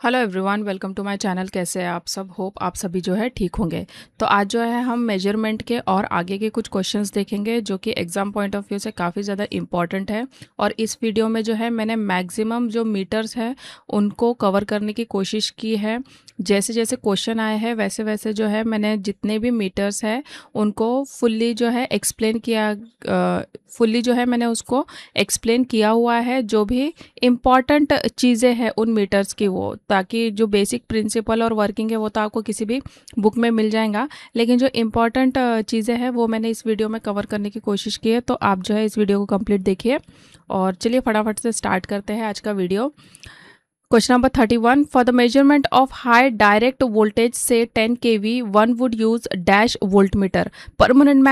Hello everyone, welcome to my channel. कैसे हैं आप सब? होप आप सभी जो है ठीक होंगे। तो आज जो है हम मेजरमेंट के और आगे के कुछ क्वेश्चंस देखेंगे जो कि एग्जाम पॉइंट ऑफ व्यू से काफ़ी ज़्यादा इंपॉर्टेंट है। और इस वीडियो में जो है मैंने मैक्सिमम जो मीटर्स हैं उनको कवर करने की कोशिश की है। जैसे जैसे क्वेश्चन आए हैं वैसे वैसे जो है मैंने जितने भी मीटर्स हैं उनको फुल्ली जो है एक्सप्लेन किया, फुल्ली जो है मैंने उसको एक्सप्लेन किया हुआ है। जो भी इम्पॉर्टेंट चीज़ें हैं उन मीटर्स की, वो ताकि जो बेसिक प्रिंसिपल और वर्किंग है वो तो आपको किसी भी बुक में मिल जाएगा, लेकिन जो इम्पॉर्टेंट चीज़ें हैं वो मैंने इस वीडियो में कवर करने की कोशिश की है। तो आप जो है इस वीडियो को कंप्लीट देखिए और चलिए फटाफट से स्टार्ट करते हैं आज का video. Question number 31, for the measurement of high direct voltage से 10 kV one would use dash volt meter, permanent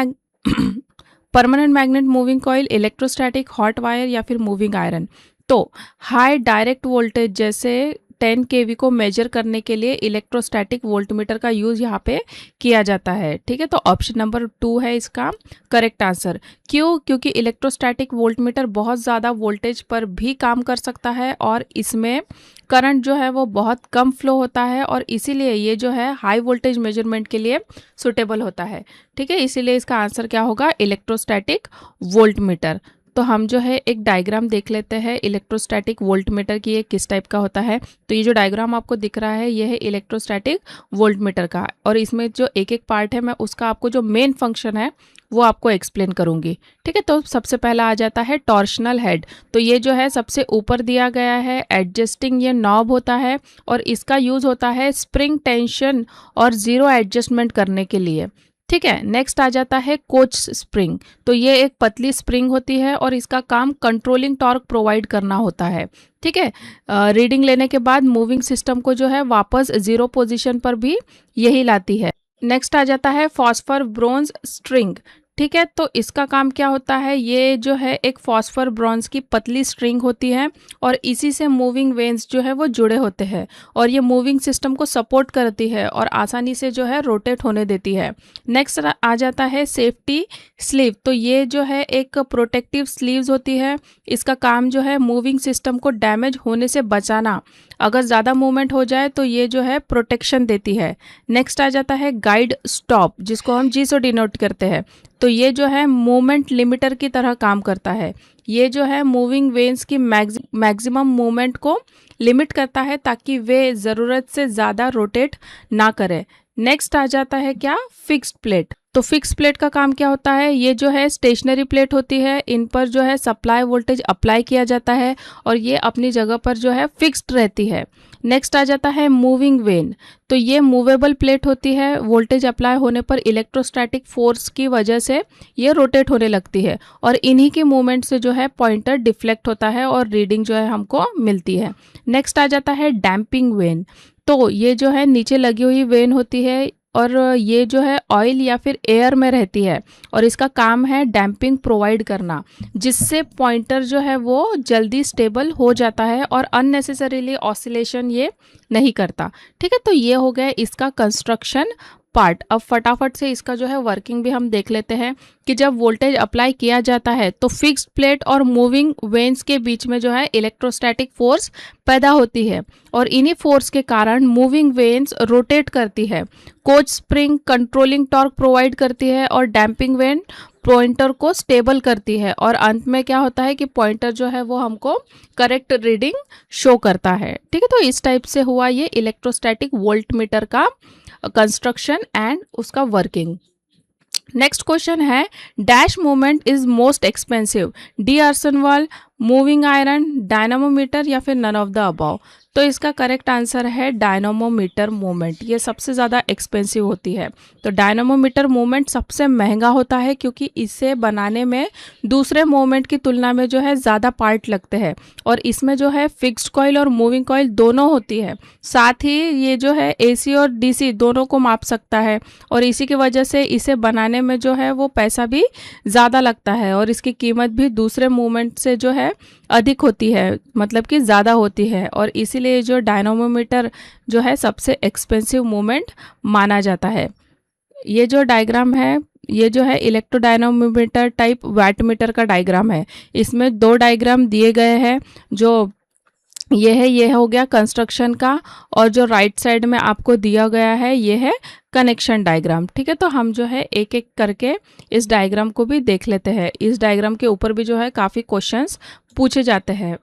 magnet, moving coil, electrostatic, hot wire या फिर मूविंग आयरन। तो हाई डायरेक्ट वोल्टेज जैसे 10 kV को मेजर करने के लिए electrostatic voltmeter का यूज़ यहाँ पे किया जाता है। ठीक है, तो ऑप्शन नंबर 2 है इसका करेक्ट आंसर। क्यों? क्योंकि इलेक्ट्रोस्टैटिक वोल्टमीटर बहुत ज़्यादा वोल्टेज पर भी काम कर सकता है और इसमें करंट जो है वो बहुत कम फ्लो होता है और इसीलिए ये जो है हाई वोल्टेज मेजरमेंट के लिए सुटेबल होता है। ठीक है, इसीलिए इसका आंसर क्या होगा? Electrostatic voltmeter. तो हम जो है एक डायग्राम देख लेते हैं इलेक्ट्रोस्टैटिक वोल्टमीटर की, ये किस टाइप का होता है। तो ये जो डायग्राम आपको दिख रहा है ये है इलेक्ट्रोस्टैटिक वोल्टमीटर का, और इसमें जो एक एक पार्ट है मैं उसका आपको जो मेन फंक्शन है वो आपको एक्सप्लेन करूंगी। ठीक है, तो सबसे पहला आ जाता है टॉर्शनल हेड। तो ये जो है सबसे ऊपर दिया गया है, एडजस्टिंग ये नॉब होता है और इसका यूज़ होता है स्प्रिंग टेंशन और ज़ीरो एडजस्टमेंट करने के लिए। ठीक है, नेक्स्ट आ जाता है कोच स्प्रिंग। तो ये एक पतली स्प्रिंग होती है और इसका काम कंट्रोलिंग टॉर्क प्रोवाइड करना होता है। ठीक है, रीडिंग लेने के बाद मूविंग सिस्टम को जो है वापस जीरो पोजीशन पर भी यही लाती है। नेक्स्ट आ जाता है फॉस्फर ब्रोंज स्ट्रिंग। ठीक है, तो इसका काम क्या होता है? ये जो है एक फॉस्फर ब्रॉन्ज की पतली स्ट्रिंग होती है और इसी से मूविंग वेन्स जो है वो जुड़े होते हैं और ये मूविंग सिस्टम को सपोर्ट करती है और आसानी से जो है रोटेट होने देती है। नेक्स्ट आ जाता है सेफ्टी स्लीव। तो ये जो है एक प्रोटेक्टिव स्लीव्स होती है। इसका काम जो है मूविंग सिस्टम को डैमेज होने से बचाना। अगर ज़्यादा मूवमेंट हो जाए तो ये जो है प्रोटेक्शन देती है। नेक्स्ट आ जाता है गाइड स्टॉप, जिसको हम जी से डिनोट करते हैं। तो ये जो है मूवमेंट लिमिटर की तरह काम करता है। ये जो है मूविंग वेन्स की मैक्सिमम मूवमेंट को लिमिट करता है ताकि वे ज़रूरत से ज़्यादा रोटेट ना करें। नेक्स्ट आ जाता है क्या? Fixed plate. तो फिक्स प्लेट का काम क्या होता है? ये जो है स्टेशनरी प्लेट होती है, इन पर जो है सप्लाई वोल्टेज अप्लाई किया जाता है और ये अपनी जगह पर जो है फिक्स्ड रहती है। नेक्स्ट आ जाता है मूविंग वेन। तो ये मूवेबल प्लेट होती है, वोल्टेज अप्लाई होने पर इलेक्ट्रोस्टैटिक फोर्स की वजह से ये रोटेट होने लगती है और इन्हीं के मूवमेंट से जो है पॉइंटर डिफ्लेक्ट होता है और रीडिंग जो है हमको मिलती है। नेक्स्ट आ जाता है डैम्पिंग वेन। तो ये जो है नीचे लगी हुई वेन होती है और ये जो है ऑयल या फिर एयर में रहती है और इसका काम है डैम्पिंग प्रोवाइड करना, जिससे पॉइंटर जो है वो जल्दी स्टेबल हो जाता है और अननेसेसरीली ऑसिलेशन ये नहीं करता। ठीक है, तो ये हो गया इसका कंस्ट्रक्शन पार्ट। अब फटाफट से इसका जो है वर्किंग भी हम देख लेते हैं कि जब वोल्टेज अप्लाई किया जाता है तो फिक्स्ड प्लेट और मूविंग वेन्स के बीच में जो है इलेक्ट्रोस्टैटिक फोर्स पैदा होती है और इन्हीं फोर्स के कारण मूविंग वेन्स रोटेट करती है। Coach spring controlling torque provide करती है और डैम्पिंग वेन पॉइंटर को स्टेबल करती है और अंत में क्या होता है कि पॉइंटर जो है वो हमको करेक्ट रीडिंग शो करता है। ठीक है, तो इस टाइप से हुआ ये इलेक्ट्रोस्टैटिक वोल्टमीटर का कंस्ट्रक्शन एंड उसका वर्किंग। नेक्स्ट क्वेश्चन है dash movement is most expensive, d'Arsonval, moving iron, dynamometer या फिर नन ऑफ द अबव। तो इसका करेक्ट आंसर है डायनामोमीटर मूवमेंट। ये सबसे ज़्यादा एक्सपेंसिव होती है। तो डायनामोमीटर मूवमेंट सबसे महंगा होता है क्योंकि इसे बनाने में दूसरे मूवमेंट की तुलना में जो है ज़्यादा पार्ट लगते हैं और इसमें जो है फिक्स्ड कॉइल और मूविंग कॉइल दोनों होती है। साथ ही ये जो है एसी और डीसी दोनों को माप सकता है और इसी की वजह से इसे बनाने में जो है वो पैसा भी ज़्यादा लगता है और इसकी कीमत भी दूसरे मूवमेंट से जो है अधिक होती है, मतलब कि ज़्यादा होती है और इसीलिए जो डायनामोमीटर जो है सबसे एक्सपेंसिव मूवमेंट माना जाता है। ये जो डायग्राम है ये जो है इलेक्ट्रोडायनामोमीटर टाइप वाटमीटर का डायग्राम है। इसमें दो डायग्राम दिए गए हैं जो ये हो गया कंस्ट्रक्शन का, और जो राइट साइड में आपको दिया गया है ये है कनेक्शन डायग्राम। ठीक है, तो हम जो है एक एक करके इस डायग्राम को भी देख लेते हैं। इस डायग्राम के ऊपर भी जो है काफ़ी क्वेश्चंस पूछे जाते हैं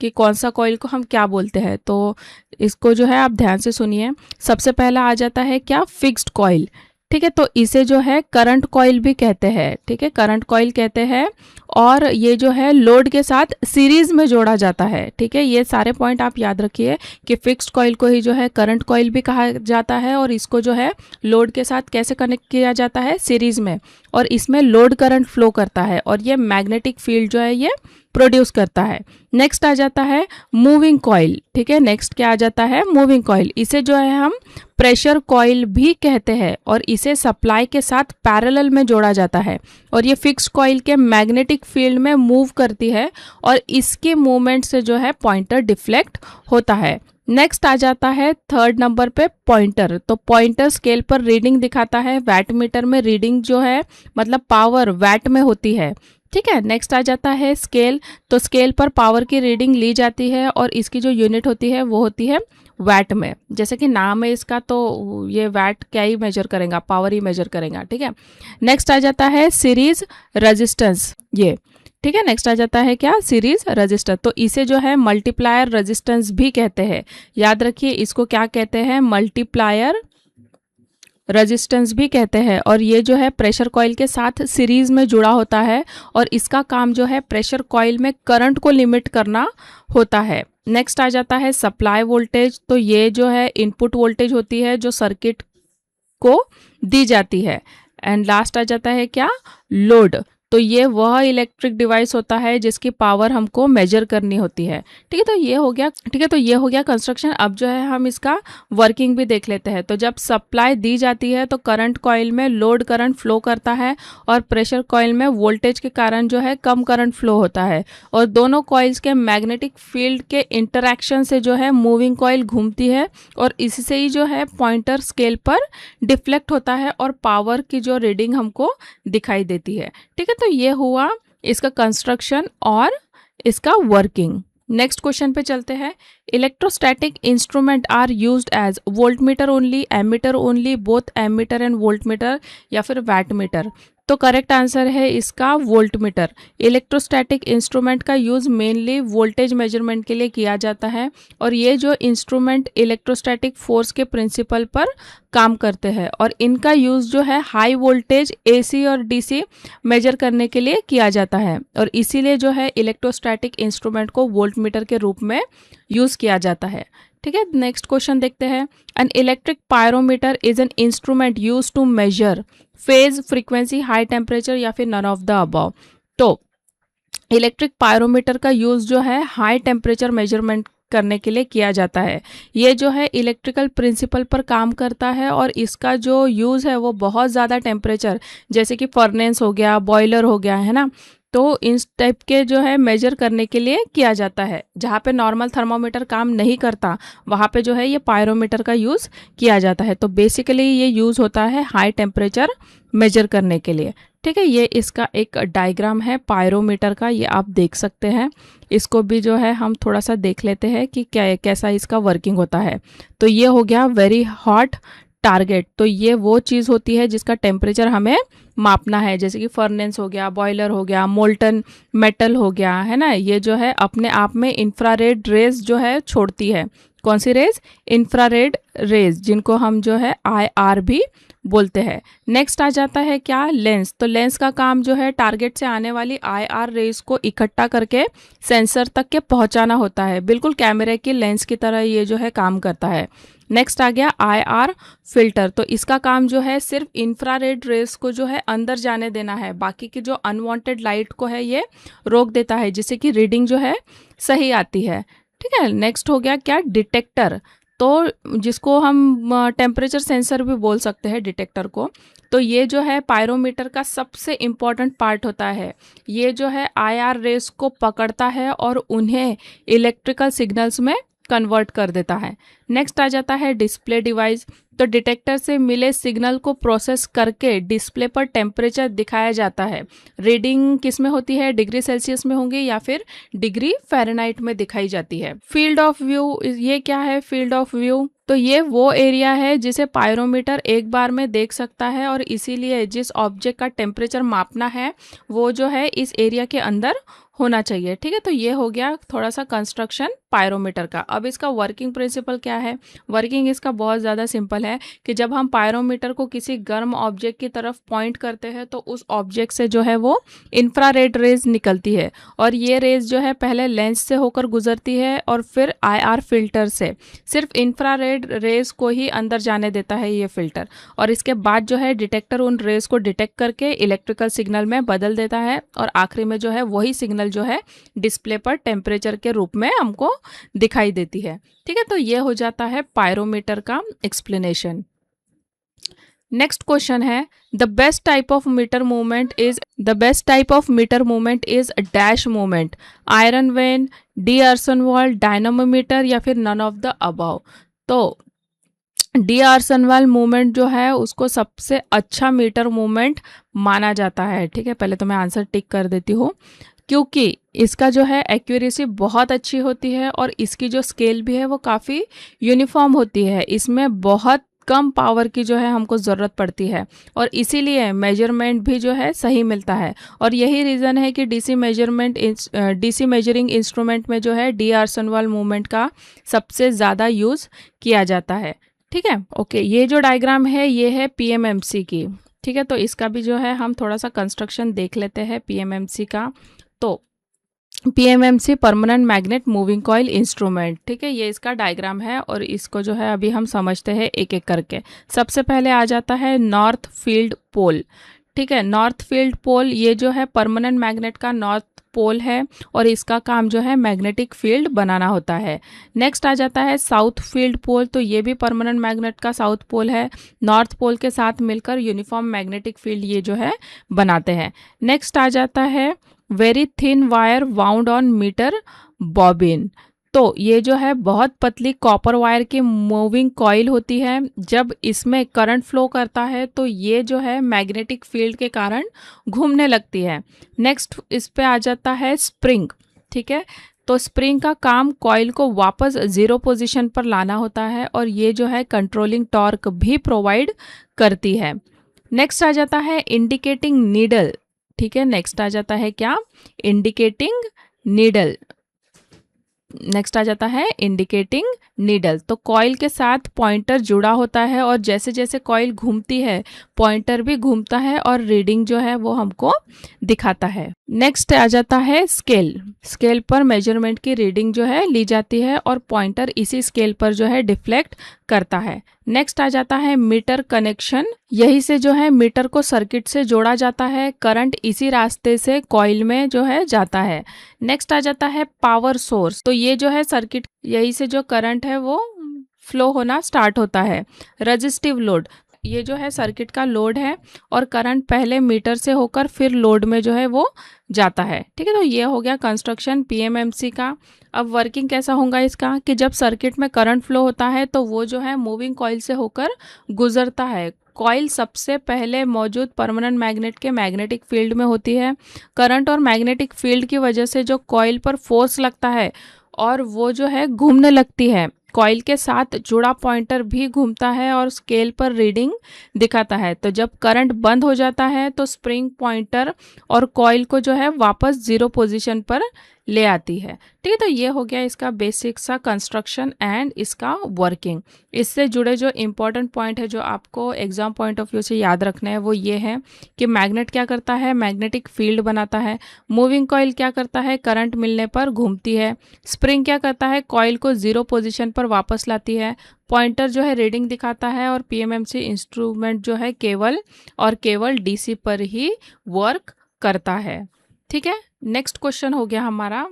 कि कौन सा कॉइल को हम क्या बोलते हैं, तो इसको जो है आप ध्यान से सुनिए। सबसे पहला आ जाता है क्या, फिक्स्ड कॉइल। ठीक है, तो इसे जो है करंट कॉइल भी कहते हैं। ठीक है, करंट कॉइल कहते हैं, और ये जो है लोड के साथ सीरीज में जोड़ा जाता है। ठीक है, ये सारे पॉइंट आप याद रखिए कि फिक्स्ड कॉइल को ही जो है करंट कॉइल भी कहा जाता है, और इसको जो है लोड के साथ कैसे कनेक्ट किया जाता है, सीरीज में, और इसमें लोड करंट फ्लो करता है, और ये मैग्नेटिक फील्ड जो है ये प्रोड्यूस करता है। नेक्स्ट आ जाता है मूविंग कॉइल। ठीक है, नेक्स्ट क्या आ जाता है, मूविंग कॉइल। इसे जो है हम प्रेशर कॉइल भी कहते हैं, और इसे सप्लाई के साथ पैरेलल में जोड़ा जाता है, और ये फिक्स कॉइल के मैग्नेटिक फील्ड में मूव करती है, और इसके मूवमेंट से जो है पॉइंटर डिफ्लेक्ट होता है। नेक्स्ट आ जाता है थर्ड नंबर पे पॉइंटर। तो पॉइंटर स्केल पर रीडिंग दिखाता है, वैट मीटर में रीडिंग जो है मतलब पावर वैट में होती है। ठीक है, नेक्स्ट आ जाता है स्केल। तो स्केल पर पावर की रीडिंग ली जाती है, और इसकी जो यूनिट होती है वो होती है वैट में। जैसे कि नाम है इसका, तो ये वैट क्या ही मेजर करेगा, पावर ही मेजर करेगा। ठीक है, नेक्स्ट आ जाता है सीरीज रेजिस्टेंस, ये। ठीक है, नेक्स्ट आ जाता है क्या, सीरीज रजिस्टर। तो इसे जो है मल्टीप्लायर रेजिस्टेंस भी कहते हैं। याद रखिए इसको क्या कहते हैं, मल्टीप्लायर रेजिस्टेंस भी कहते हैं, और ये जो है प्रेशर कॉइल के साथ सीरीज में जुड़ा होता है, और इसका काम जो है प्रेशर कॉइल में करंट को लिमिट करना होता है। नेक्स्ट आ जाता है सप्लाई वोल्टेज। तो ये जो है इनपुट वोल्टेज होती है जो सर्किट को दी जाती है। एंड लास्ट आ जाता है क्या, लोड। तो ये वह इलेक्ट्रिक डिवाइस होता है जिसकी पावर हमको मेजर करनी होती है। ठीक है, तो ये हो गया। ठीक है, तो ये हो गया कंस्ट्रक्शन। अब जो है हम इसका वर्किंग भी देख लेते हैं। तो जब सप्लाई दी जाती है तो करंट कॉइल में लोड करंट फ्लो करता है, और प्रेशर कॉइल में वोल्टेज के कारण जो है कम करंट फ्लो होता है, और दोनों कॉइल्स के मैग्नेटिक फील्ड के इंटरैक्शन से जो है मूविंग कॉइल घूमती है, और इससे ही जो है पॉइंटर स्केल पर डिफ्लेक्ट होता है, और पावर की जो रीडिंग हमको दिखाई देती है। ठीक है, तो ये हुआ इसका कंस्ट्रक्शन और इसका वर्किंग। नेक्स्ट क्वेश्चन पे चलते हैं। Electrostatic instrument are used as voltmeter only, ammeter only, both ammeter and voltmeter, या फिर वैटमीटर। तो करेक्ट आंसर है इसका वोल्टमीटर। इलेक्ट्रोस्टैटिक इंस्ट्रूमेंट का यूज़ मेनली वोल्टेज मेजरमेंट के लिए किया जाता है, और ये जो इंस्ट्रूमेंट इलेक्ट्रोस्टैटिक फोर्स के प्रिंसिपल पर काम करते हैं, और इनका यूज़ जो है हाई वोल्टेज एसी और डीसी मेजर करने के लिए किया जाता है, और इसीलिए जो है इलेक्ट्रोस्टैटिक इंस्ट्रूमेंट को वोल्टमीटर के रूप में यूज़ किया जाता है। ठीक है, नेक्स्ट क्वेश्चन देखते हैं। An electric pyrometer is an instrument use to measure phase, frequency, high temperature, या फिर नन ऑफ द अबव। तो इलेक्ट्रिक पायरोमीटर का यूज़ जो है हाई टेम्परेचर मेजरमेंट करने के लिए किया जाता है। ये जो है इलेक्ट्रिकल प्रिंसिपल पर काम करता है, और इसका जो यूज़ है वो बहुत ज़्यादा टेम्परेचर, जैसे कि फर्नेस हो गया, बॉयलर हो गया, है ना, तो इस टाइप के जो है मेजर करने के लिए किया जाता है। जहाँ पे नॉर्मल थर्मामीटर काम नहीं करता वहाँ पे जो है ये पायरोमीटर का यूज़ किया जाता है। तो बेसिकली ये यूज़ होता है हाई टेम्परेचर मेजर करने के लिए। ठीक है, ये इसका एक डायग्राम है पायरोमीटर का, ये आप देख सकते हैं। इसको भी जो है हम थोड़ा सा देख लेते हैं कि क्या कैसा इसका वर्किंग होता है। तो ये हो गया वेरी हॉट टारगेट। तो ये वो चीज़ होती है जिसका टेम्परेचर हमें मापना है, जैसे कि फर्नेस हो गया, बॉयलर हो गया, मोल्टन मेटल हो गया, है ना। ये जो है अपने आप में इंफ्रारेड रेज जो है छोड़ती है। कौन सी रेज, इंफ्रारेड रेज, जिनको हम जो है IR भी बोलते हैं। नेक्स्ट आ जाता है क्या, लेंस। तो लेंस का काम जो है टारगेट से आने वाली IR रेज को इकट्ठा करके सेंसर तक के पहुंचाना होता है। बिल्कुल कैमरे की लेंस की तरह ये जो है काम करता है। नेक्स्ट आ गया IR फिल्टर। तो इसका काम जो है सिर्फ इंफ्रारेड रेस को जो है अंदर जाने देना है, बाकी की जो अनवांटेड लाइट को है ये रोक देता है, जिससे कि रीडिंग जो है सही आती है। ठीक है, नेक्स्ट हो गया क्या, डिटेक्टर। तो जिसको हम टेम्परेचर सेंसर भी बोल सकते हैं डिटेक्टर को। तो ये जो है पायरोमीटर का सबसे इम्पॉर्टेंट पार्ट होता है। ये जो है IR रेस को पकड़ता है और उन्हें इलेक्ट्रिकल सिग्नल्स में कन्वर्ट कर देता है। नेक्स्ट आ जाता है डिस्प्ले डिवाइस। तो डिटेक्टर से मिले सिग्नल को प्रोसेस करके डिस्प्ले पर टेम्परेचर दिखाया जाता है। रीडिंग किस में होती है, डिग्री सेल्सियस में होंगी या फिर डिग्री फ़ारेनहाइट में दिखाई जाती है। फील्ड ऑफ व्यू, ये क्या है फील्ड ऑफ व्यू? तो ये वो एरिया है जिसे पायरोमीटर एक बार में देख सकता है और इसीलिए जिस ऑब्जेक्ट का टेम्परेचर मापना है वो जो है इस एरिया के अंदर होना चाहिए। ठीक है, तो ये हो गया थोड़ा सा कंस्ट्रक्शन पायरोमीटर का। अब इसका वर्किंग प्रिंसिपल क्या है? वर्किंग इसका बहुत ज़्यादा सिंपल है कि जब हम पायरोमीटर को किसी गर्म ऑब्जेक्ट की तरफ पॉइंट करते हैं तो उस ऑब्जेक्ट से जो है वो इंफ्रारेड रेज निकलती है और ये रेज जो है पहले लेंस से होकर गुजरती है और फिर आईआर फिल्टर से। सिर्फ इंफ्रारेड रेज को ही अंदर जाने देता है ये फिल्टर और इसके बाद जो है डिटेक्टर उन रेज को डिटेक्ट करके इलेक्ट्रिकल सिग्नल में बदल देता है और आखिरी में जो है वही सिग्नल जो है डिस्प्ले पर टेम्परेचर के रूप में हमको दिखाई देती है। ठीक है, तो ये हो जाता है पायरोमीटर का एक्सप्लेनेशन। नेक्स्ट क्वेश्चन है the best type of meter movement is dash movement, iron vane, d'Arsonval, dynamometer या फिर नन ऑफ द अबव। तो डी अर्सनवाल मूवमेंट जो है उसको सबसे अच्छा मीटर मूवमेंट माना जाता है। ठीक है, पहले तो मैं आंसर टिक कर देती हूँ क्योंकि इसका जो है एक्यूरेसी बहुत अच्छी होती है और इसकी जो स्केल भी है वो काफ़ी यूनिफॉर्म होती है। इसमें बहुत कम पावर की जो है हमको ज़रूरत पड़ती है और इसीलिए मेजरमेंट भी जो है सही मिलता है और यही रीज़न है कि डीसी मेजरिंग इंस्ट्रूमेंट में जो है डी अर्सनवाल मूवमेंट का सबसे ज़्यादा यूज़ किया जाता है। ठीक है, ओके, ये जो डायग्राम है ये है पीएमएमसी की। ठीक है, तो इसका भी जो है हम थोड़ा सा कंस्ट्रक्शन देख लेते हैं पीएमएमसी का। तो PMMC permanent magnet moving coil instrument. ठीक है, ये इसका डायग्राम है और इसको जो है अभी हम समझते हैं एक एक करके। सबसे पहले आ जाता है नॉर्थ फील्ड पोल। ठीक है, नॉर्थ फील्ड पोल ये जो है परमानेंट मैग्नेट का नॉर्थ पोल है और इसका काम जो है मैग्नेटिक फील्ड बनाना होता है। नेक्स्ट आ जाता है साउथ फील्ड पोल। तो ये भी परमानेंट मैग्नेट का साउथ पोल है, नॉर्थ पोल के साथ मिलकर यूनिफॉर्म मैग्नेटिक फील्ड ये जो है बनाते हैं। नेक्स्ट आ जाता है very thin wire wound on meter bobbin. तो ये जो है बहुत पतली कॉपर वायर की मूविंग कॉइल होती है। जब इसमें करंट फ्लो करता है तो ये जो है मैग्नेटिक फील्ड के कारण घूमने लगती है। नेक्स्ट इस पे आ जाता है स्प्रिंग। ठीक है, तो स्प्रिंग का काम कॉइल को वापस जीरो पोजीशन पर लाना होता है और ये जो है कंट्रोलिंग टॉर्क भी प्रोवाइड करती है। नेक्स्ट आ जाता है इंडिकेटिंग नीडल। ठीक है, नेक्स्ट आ जाता है क्या? Indicating needle. नेक्स्ट आ जाता है इंडिकेटिंग नीडल। तो कॉइल के साथ पॉइंटर जुड़ा होता है और जैसे जैसे कॉइल घूमती है पॉइंटर भी घूमता है और रीडिंग जो है वो हमको दिखाता है। नेक्स्ट आ जाता है स्केल। स्केल पर मेजरमेंट की रीडिंग जो है ली जाती है और पॉइंटर इसी स्केल पर जो है डिफ्लेक्ट करता है। नेक्स्ट आ जाता है मीटर कनेक्शन। यही से जो है मीटर को सर्किट से जोड़ा जाता है, करंट इसी रास्ते से कॉइल में जो है जाता है। नेक्स्ट आ जाता है पावर सोर्स। तो ये जो है सर्किट, यही से जो करंट है वो फ्लो होना स्टार्ट होता है। रजिस्टिव लोड, ये जो है सर्किट का लोड है और करंट पहले मीटर से होकर फिर लोड में जो है वो जाता है। ठीक है, तो ये हो गया कंस्ट्रक्शन पीएमएमसी का। अब वर्किंग कैसा होगा इसका कि जब सर्किट में करंट फ्लो होता है तो वो जो है मूविंग कॉइल से होकर गुजरता है। कॉइल सबसे पहले मौजूद परमानेंट मैग्नेट के मैग्नेटिक फील्ड में होती है। करंट और मैग्नेटिक फील्ड की वजह से जो कॉइल पर फोर्स लगता है और वो जो है घूमने लगती है। कॉइल के साथ जुड़ा पॉइंटर भी घूमता है और स्केल पर रीडिंग दिखाता है। तो जब करंट बंद हो जाता है तो स्प्रिंग पॉइंटर और कॉइल को जो है वापस जीरो पोजीशन पर ले आती है। ठीक है, तो ये हो गया इसका बेसिक सा कंस्ट्रक्शन एंड इसका वर्किंग। इससे जुड़े जो इम्पोर्टेंट पॉइंट है जो आपको एग्जाम पॉइंट ऑफ व्यू से याद रखना है वो ये है कि मैग्नेट क्या करता है, मैग्नेटिक फील्ड बनाता है। मूविंग कॉइल क्या करता है, करंट मिलने पर घूमती है। स्प्रिंग क्या करता है, कॉइल को जीरो पोजीशन पर वापस लाती है। पॉइंटर जो है रीडिंग दिखाता है और पीएमएमसी इंस्ट्रूमेंट जो है केवल और केवल डीसी पर ही वर्क करता है। ठीक है, नेक्स्ट क्वेश्चन हो गया हमारा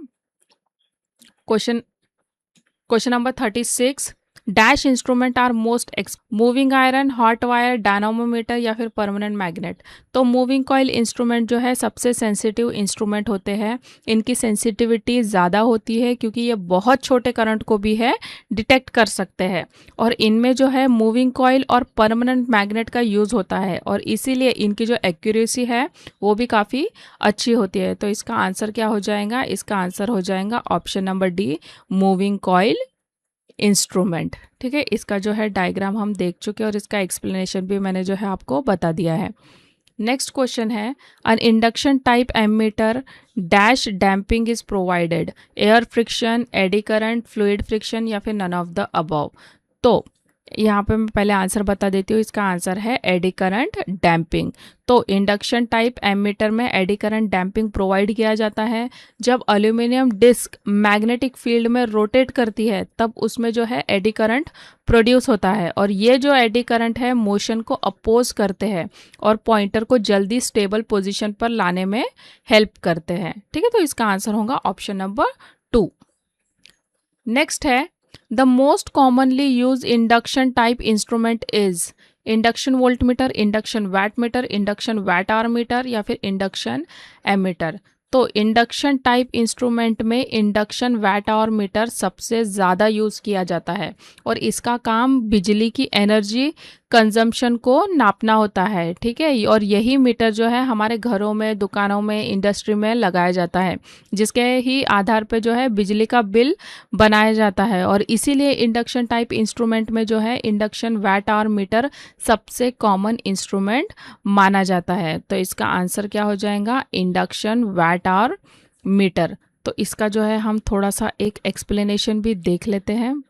question number 36। Dash instrument are most moving iron, hot wire, dynamometer या फिर परमानेंट मैग्नेट। तो मूविंग कॉइल इंस्ट्रूमेंट जो है सबसे सेंसिटिव इंस्ट्रूमेंट होते हैं। इनकी सेंसिटिविटी ज़्यादा होती है क्योंकि ये बहुत छोटे करंट को भी है डिटेक्ट कर सकते हैं, और इनमें जो है मूविंग कॉइल और परमानेंट मैग्नेट का यूज़ होता है, और इसीलिए इनकी जो एक्यूरेसी है वो भी काफ़ी अच्छी होती है। तो इसका आंसर क्या हो जाएगा? इसका आंसर हो जाएगा option number D, moving coil instrument. ठीक है, इसका जो है डायग्राम हम देख चुके हैं और इसका एक्सप्लेनेशन भी मैंने जो है आपको बता दिया है। नेक्स्ट क्वेश्चन है, an induction type ammeter dash damping is provided, air friction, eddy current, fluid friction या फिर नन ऑफ द अबव। तो यहाँ पे मैं पहले आंसर बता देती हूँ। इसका आंसर है एडी करंट डैम्पिंग। तो इंडक्शन टाइप एमीटर में एडी करंट डैम्पिंग प्रोवाइड किया जाता है। जब एल्यूमिनियम डिस्क मैग्नेटिक फील्ड में रोटेट करती है तब उसमें जो है एडी करंट प्रोड्यूस होता है, और ये जो एडी करंट है मोशन को अपोज करते हैं और पॉइंटर को जल्दी स्टेबल पोजीशन पर लाने में हेल्प करते हैं। ठीक है, तो इसका आंसर होगा ऑप्शन नंबर 2। नेक्स्ट है, the most commonly use induction type instrument is induction voltmeter, induction wattmeter, induction watt hour meter या फिर इंडक्शन एमीटर। तो इंडक्शन टाइप इंस्ट्रूमेंट में इंडक्शन वैट आवर मीटर सबसे ज़्यादा यूज़ किया जाता है, और इसका काम बिजली की एनर्जी कंजम्पशन को नापना होता है। ठीक है, और यही मीटर जो है हमारे घरों में, दुकानों में, इंडस्ट्री में लगाया जाता है, जिसके ही आधार पे जो है बिजली का बिल बनाया जाता है, और इसीलिए इंडक्शन टाइप इंस्ट्रूमेंट में जो है इंडक्शन वैट आवर मीटर सबसे कॉमन इंस्ट्रूमेंट माना जाता है। तो इसका आंसर क्या हो जाएगा? Induction watt hour meter. तो इसका जो है हम थोड़ा सा एक एक्सप्लेनेशन भी देख लेते हैं।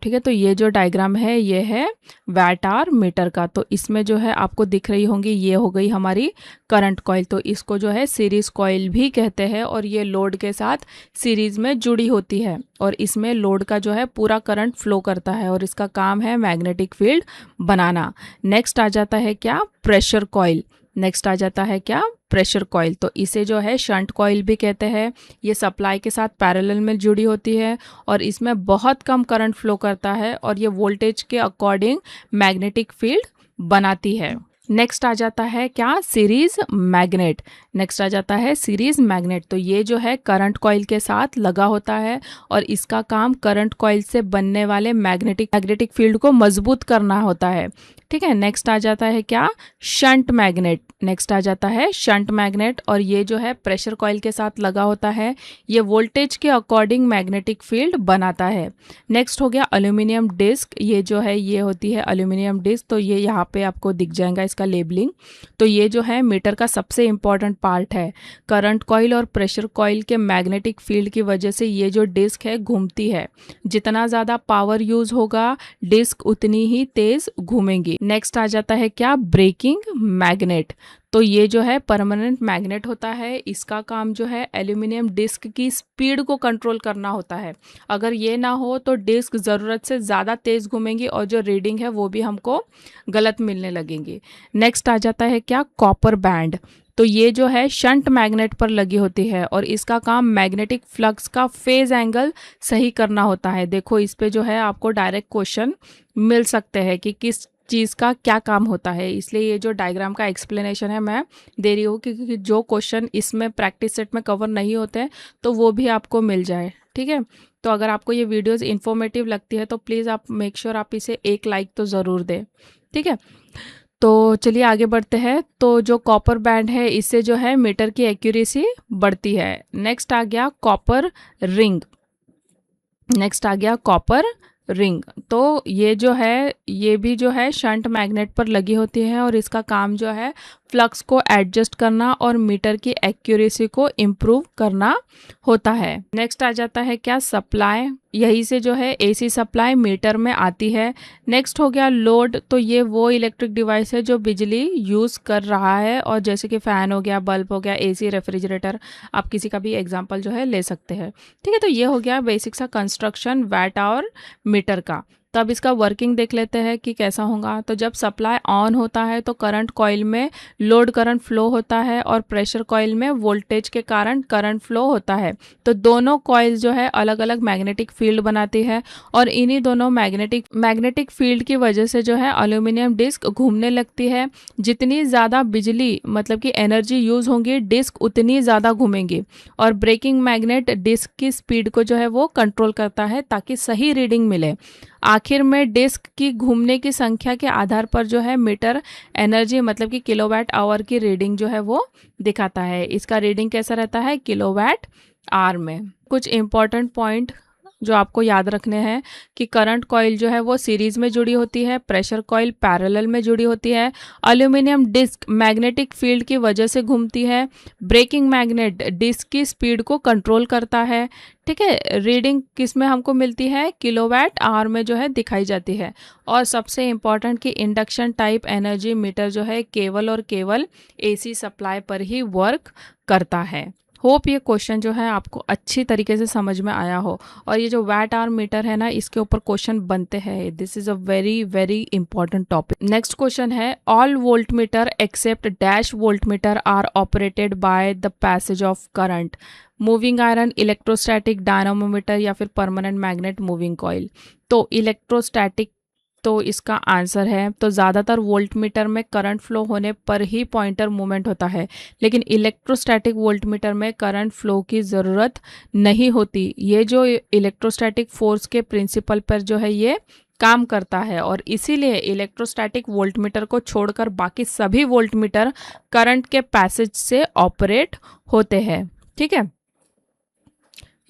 ठीक है, तो ये जो डायग्राम है ये है वैट आवर मीटर का। तो इसमें जो है आपको दिख रही होंगी, ये हो गई हमारी करंट कॉइल। तो इसको जो है सीरीज कॉइल भी कहते हैं, और ये लोड के साथ सीरीज में जुड़ी होती है, और इसमें लोड का जो है पूरा करंट फ्लो करता है, और इसका काम है मैग्नेटिक फील्ड बनाना। नेक्स्ट आ जाता है क्या? Pressure coil. नेक्स्ट आ जाता है क्या? Pressure coil. तो इसे जो है शंट कॉइल भी कहते हैं। ये सप्लाई के साथ पैरेलल में जुड़ी होती है, और इसमें बहुत कम करंट फ्लो करता है, और ये वोल्टेज के अकॉर्डिंग मैग्नेटिक फील्ड बनाती है। नेक्स्ट आ जाता है क्या? Series magnet. नेक्स्ट आ जाता है सीरीज मैग्नेट। तो ये जो है करंट कॉइल के साथ लगा होता है, और इसका काम करंट कॉइल से बनने वाले मैग्नेटिक फील्ड को मजबूत करना होता है। ठीक है, नेक्स्ट आ जाता है क्या? Shunt magnet. नेक्स्ट आ जाता है शंट मैग्नेट, और ये जो है प्रेशर कॉइल के साथ लगा होता है। ये वोल्टेज के अकॉर्डिंग मैग्नेटिक फील्ड बनाता है। नेक्स्ट हो गया एल्यूमिनियम डिस्क। ये जो है ये होती है एल्यूमिनियम डिस्क। तो ये यहाँ पे आपको दिख जाएगा इसका लेबलिंग। तो ये जो है मीटर का सबसे इंपॉर्टेंट पार्ट है। करंट कॉइल और प्रेशर कॉइल के मैग्नेटिक फील्ड की वजह से ये जो डिस्क है घूमती है। जितना ज़्यादा पावर यूज होगा डिस्क उतनी ही तेज घूमेंगी। नेक्स्ट आ जाता है क्या? Braking magnet. तो ये जो है परमानेंट मैग्नेट होता है। इसका काम जो है एल्यूमिनियम डिस्क की स्पीड को कंट्रोल करना होता है। अगर ये ना हो तो डिस्क ज़रूरत से ज़्यादा तेज़ घूमेंगी, और जो रीडिंग है वो भी हमको गलत मिलने लगेंगी। नेक्स्ट आ जाता है क्या? Copper band. तो ये जो है शंट मैग्नेट पर लगी होती है, और इसका काम मैग्नेटिक फ्लक्स का फेज एंगल सही करना होता है। देखो इस पे जो है आपको डायरेक्ट क्वेश्चन मिल सकते हैं कि किस चीज़ का क्या काम होता है, इसलिए ये जो डायग्राम का एक्सप्लेनेशन है मैं दे रही हूँ, क्योंकि जो क्वेश्चन इसमें प्रैक्टिस सेट में कवर नहीं होते हैं तो वो भी आपको मिल जाए। ठीक है, तो अगर आपको ये वीडियोस इन्फॉर्मेटिव लगती है तो प्लीज़ आप मेक श्योर आप इसे एक लाइक तो ज़रूर दें। ठीक है, तो चलिए आगे बढ़ते हैं। तो जो कॉपर बैंड है इससे जो है मीटर की एक्यूरेसी बढ़ती है। नेक्स्ट आ गया कॉपर रिंग। नेक्स्ट आ गया कॉपर रिंग। तो ये जो है ये भी जो है शंट मैग्नेट पर लगी होती है, और इसका काम जो है फ्लक्स को एडजस्ट करना और मीटर की एक्यूरेसी को इम्प्रूव करना होता है। नेक्स्ट आ जाता है क्या? सप्लाई। यही से जो है एसी सप्लाई मीटर में आती है। नेक्स्ट हो गया लोड। तो ये वो इलेक्ट्रिक डिवाइस है जो बिजली यूज़ कर रहा है, और जैसे कि फ़ैन हो गया, बल्ब हो गया, एसी, रेफ्रिजरेटर, आप किसी का भी एग्जांपल जो है ले सकते हैं। ठीक है, तो ये हो गया बेसिक सा कंस्ट्रक्शन वैट आवर मीटर का। तो अब इसका वर्किंग देख लेते हैं कि कैसा होगा। तो जब सप्लाई ऑन होता है तो करंट कॉइल में लोड करंट फ्लो होता है और प्रेशर कॉइल में वोल्टेज के कारण करंट फ्लो होता है। तो दोनों कॉइल जो है अलग अलग मैग्नेटिक फील्ड बनाती है और इन्हीं दोनों मैग्नेटिक फील्ड की वजह से जो है एल्यूमिनियम डिस्क घूमने लगती है। जितनी ज़्यादा बिजली मतलब कि एनर्जी यूज़ होंगी डिस्क उतनी ज़्यादा घूमेंगी और ब्रेकिंग मैग्नेट डिस्क की स्पीड को जो है वो कंट्रोल करता है ताकि सही रीडिंग मिले। आखिर में डिस्क की घूमने की संख्या के आधार पर जो है मीटर एनर्जी मतलब कि किलोवाट आवर की रीडिंग जो है वो दिखाता है। इसका रीडिंग कैसा रहता है किलोवाट आवर में। कुछ इंपॉर्टेंट पॉइंट जो आपको याद रखने हैं कि करंट कॉइल जो है वो सीरीज में जुड़ी होती है, प्रेशर कॉइल पैरेलल में जुड़ी होती है, एल्यूमिनियम डिस्क मैग्नेटिक फील्ड की वजह से घूमती है, ब्रेकिंग मैग्नेट डिस्क की स्पीड को कंट्रोल करता है। ठीक है, रीडिंग किस में हमको मिलती है किलोवाट आवर में जो है दिखाई जाती है। और सबसे इम्पॉर्टेंट कि इंडक्शन टाइप एनर्जी मीटर जो है केवल और केवल एसी सप्लाई पर ही वर्क करता है। होप ये क्वेश्चन जो है आपको अच्छी तरीके से समझ में आया हो। और ये जो वैट आवर मीटर है ना इसके ऊपर क्वेश्चन बनते हैं। This is a very very important topic. Next question है all voltmeter except dash voltmeter are operated by the passage of current, moving iron, electrostatic dynamometer या फिर permanent magnet moving coil. तो electrostatic तो इसका answer है। तो ज़्यादातर voltmeter में करंट फ्लो होने पर ही पॉइंटर मूवमेंट होता है, लेकिन इलेक्ट्रोस्टैटिक वोल्ट मीटर में करंट फ्लो की ज़रूरत नहीं होती। ये जो इलेक्ट्रोस्टैटिक फोर्स के प्रिंसिपल पर जो है ये काम करता है और इसीलिए इलेक्ट्रोस्टैटिक वोल्ट मीटर को छोड़कर बाकी सभी वोल्ट मीटर करंट के पैसेज से ऑपरेट होते हैं। ठीक है,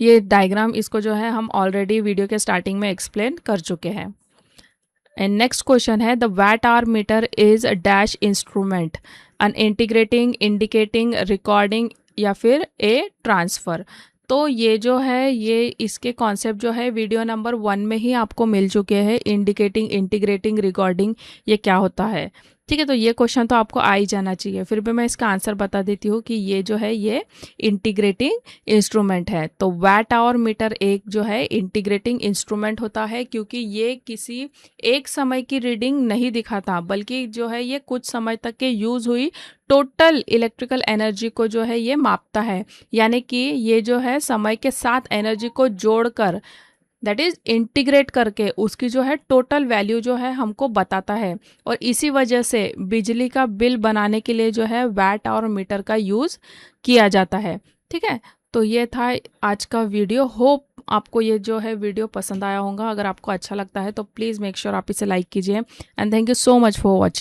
ये डायग्राम इसको जो है हम ऑलरेडी वीडियो के स्टार्टिंग में एक्सप्लेन कर चुके हैं। एंड नेक्स्ट क्वेश्चन है the watt hour meter is a dash instrument, an integrating, indicating, recording या फिर ए ट्रांसफ़र। तो ये जो है ये इसके कॉन्सेप्ट जो है वीडियो नंबर 1 में ही आपको मिल चुके हैं। इंडिकेटिंग, इंटीग्रेटिंग, रिकॉर्डिंग ये क्या होता है। ठीक है, तो ये क्वेश्चन तो आपको आ ही जाना चाहिए। फिर भी मैं इसका आंसर बता देती हूँ कि ये जो है ये इंटीग्रेटिंग इंस्ट्रूमेंट है। तो वैट आवर मीटर एक जो है इंटीग्रेटिंग इंस्ट्रूमेंट होता है क्योंकि ये किसी एक समय की रीडिंग नहीं दिखाता बल्कि जो है ये कुछ समय तक के यूज़ हुई टोटल इलेक्ट्रिकल एनर्जी को जो है ये मापता है। यानी कि ये जो है समय के साथ एनर्जी को जोड़कर दैट इज इंटीग्रेट करके उसकी जो है टोटल वैल्यू जो है हमको बताता है। और इसी वजह से बिजली का बिल बनाने के लिए जो है वैट आवर मीटर का यूज़ किया जाता है। ठीक है, तो ये था आज का वीडियो। होप आपको ये जो है वीडियो पसंद आया होगा। अगर आपको अच्छा लगता है तो प्लीज़ मेक श्योर आप इसे लाइक कीजिए and thank you so much for watching.